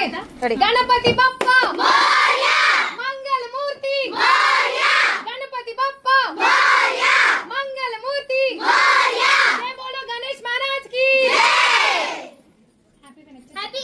गणपति बप्पा मोरया, मंगल मूर्ति मोरया, गणपति बप्पा मोरया, मंगल मूर्ति मोरया। जय बोलो गणेश महाराज की जय। हैप्पी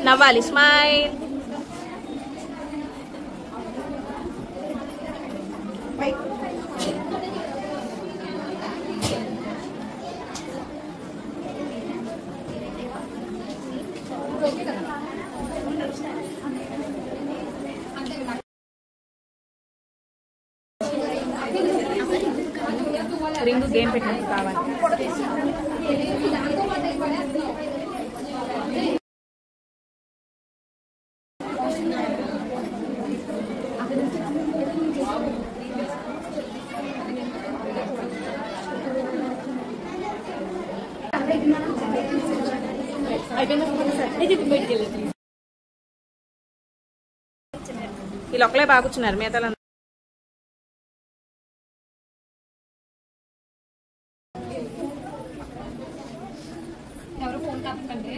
నవ్వాలి స్మైల్ రింగు గేమ్ పెట్టినట్టు కావాలి. వీళ్ళు ఒక్కలే బాగా కూర్చున్నారు మిగతా ఎవరు ఫోన్ కాపకండి.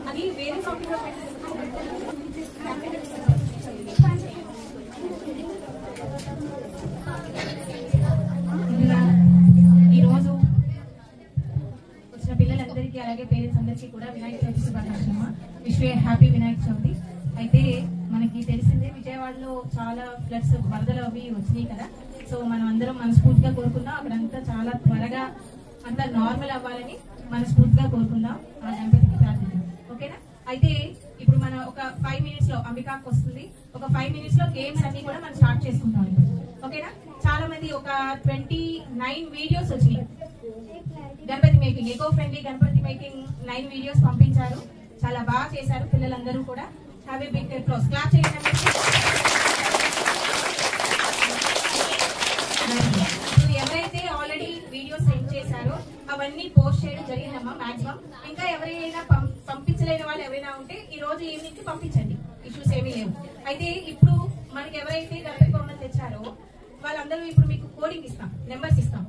అది వేరే కంప్యూటర్ ఈరోజు వచ్చిన పిల్లలందరికీ అలాగే పేరెంట్స్ అందరికీ కూడా వినాయక చవితి శుభాకాంక్షలు. Wish you happy Vinayaka Chavithi. అయితే మనకి తెలిసిందే విజయవాడలో చాలా ఫ్లడ్స్ వరదలు అవి వచ్చినాయి కదా. సో మనం అందరం మనస్ఫూర్తిగా కోరుకుందాం అక్కడంతా చాలా త్వరగా అంతా నార్మల్ అవ్వాలని మనస్ఫూర్తిగా కోరుకుందాం. ఆ గణపతికి ప్రార్థిద్దాం. ఓకేనా? అయితే ఇప్పుడు మనం ఒక 5 minutes లో అంబికాకు వస్తుంది. ఒక 5 minutes లో గేమ్స్ అన్ని కూడా మనం స్టార్ట్ చేసుకుంటాం. ఓకేనా? చాలా మంది ఒక 29 వీడియోస్ వచ్చినాయి Ganapati making, eco friendly Ganapati making 9 videos పంపించారు. చాలా బాగా చేశారు పిల్లలందరూ కూడా. Have a big applause. Clap చేయండి. ఎవరైతే ఆల్రెడీ వీడియోస్ సెండ్ చేశారో అవన్నీ పోస్ట్ చేయడం జరిగిందమ్మా మాక్సిమం. ఇంకా ఎవరైనా పంపించలేని వాళ్ళు ఎవరైనా ఉంటే ఈ రోజు ఈవినింగ్ కి పంపించండి, ఇష్యూస్ ఏమీ లేవు. అయితే ఇప్పుడు మనకి ఎవరైతే గణపతి బొమ్మలు తెచ్చారో వాళ్ళందరూ ఇప్పుడు మీకు కోడింగ్ ఇస్తాం, నెంబర్స్ ఇస్తాం.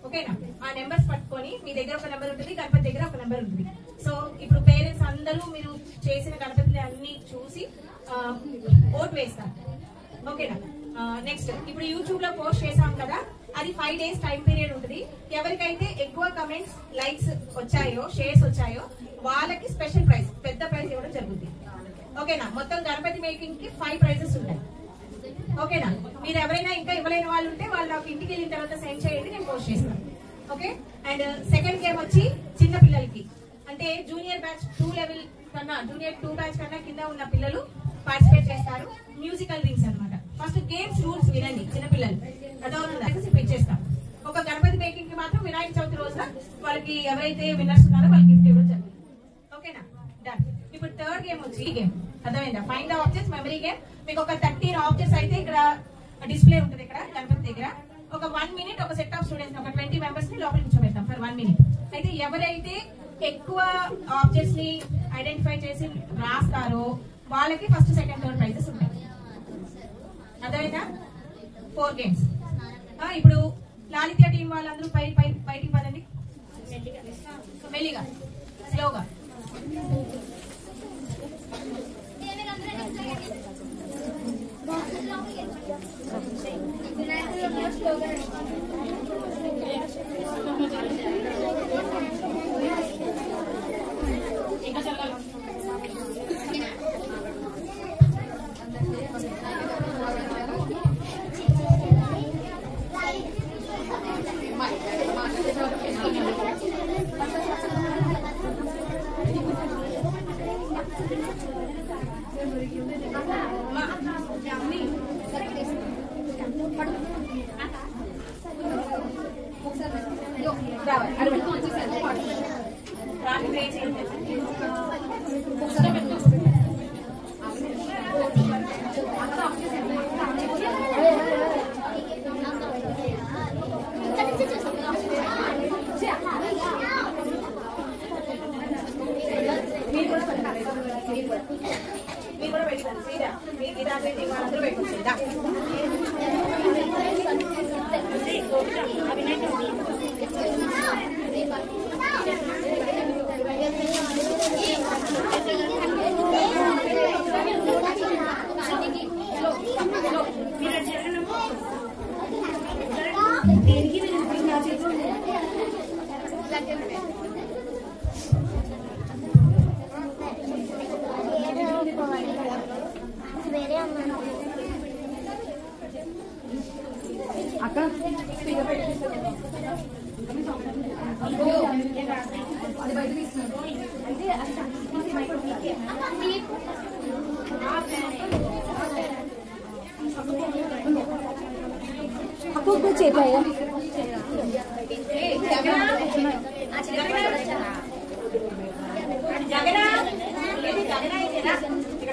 ఓకేనా? ఆ నెంబర్స్ పట్టుకొని మీ దగ్గర ఒక నెంబర్ ఉంటుంది, గణపతి దగ్గర ఒక నెంబర్ ఉంటుంది. సో ఇప్పుడు పేరెంట్స్ అందరూ మీరు చేసిన గణపతిని అన్ని చూసి ఓట్ వేస్తారు. ఓకేనా? నెక్స్ట్ ఇప్పుడు యూట్యూబ్ లో పోస్ట్ చేసాం కదా, అది 5 days టైం పీరియడ్ ఉంటుంది. ఎవరికైతే ఎక్కువ కమెంట్స్, లైక్స్ వచ్చాయో, షేర్స్ వచ్చాయో వాళ్ళకి స్పెషల్ ప్రైజ్, పెద్ద ప్రైజ్ ఇవ్వడం జరుగుతుంది. ఓకేనా? మొత్తం గణపతి మేకింగ్ కి 5 prizes ఉంటాయి. ఓకేనా? మీరు ఎవరైనా ఇంకా ఇవ్వలేని వాళ్ళు ఉంటే వాళ్ళు నాకు ఇంటికి వెళ్ళిన తర్వాత సెండ్ చేయండి, నేను పోస్ట్ చేస్తాను. ఓకే. అండ్ సెకండ్ గేమ్ వచ్చి చిన్న పిల్లలకి, అంటే జూనియర్ బ్యాచ్ 2 level కన్నా, జూనియర్ 2 batch కన్నా కింద ఉన్న పిల్లలు పార్టిసిపేట్ చేస్తారు. మ్యూజికల్ రింగ్స్ అన్నమాట. ఫస్ట్ గేమ్స్ రూల్స్ వినండి చిన్నపిల్లలు, అదొక ఇచ్చేస్తాం. ఒక గణపతి మేకింగ్ కి మాత్రం వినాయక చవితి రోజున వాళ్ళకి ఎవరైతే విన్నర్స్ ఉన్నారో వాళ్ళకి గిఫ్ట్ ఇవ్వడం జరుగుతుంది. ఓకేనా? డన్. ఇప్పుడు థర్డ్ గేమ్ వచ్చి ఈ గేమ్ అర్థమైందా? Find the objects memory game. మీకు ఒక 13 ఆబ్జెక్ట్స్ అయితే ఇక్కడ డిస్ప్లే ఉంటుంది, ఇక్కడ గణపతి దగ్గర. ఒక 1 minute ఒక సెట్ ఆఫ్ స్టూడెంట్స్, ఒక 20 members ని లోపలికి కూర్చోబెడతాం ఫర్ 1 minute. అయితే ఎవరైతే ఎక్కువ ఆబ్జెక్ట్స్ ని ఐడెంటిఫై చేసి రాస్తారో వాళ్ళకి ఫస్ట్, సెకండ్, థర్డ్ ప్రైజెస్ ఉంటాయి. అర్థమైందా? 4 games. ఇప్పుడు లాలిత్య టీం వాళ్ళందరూ బయటికి పదండి, మెల్లిగా, స్లోగా.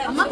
అమ్మ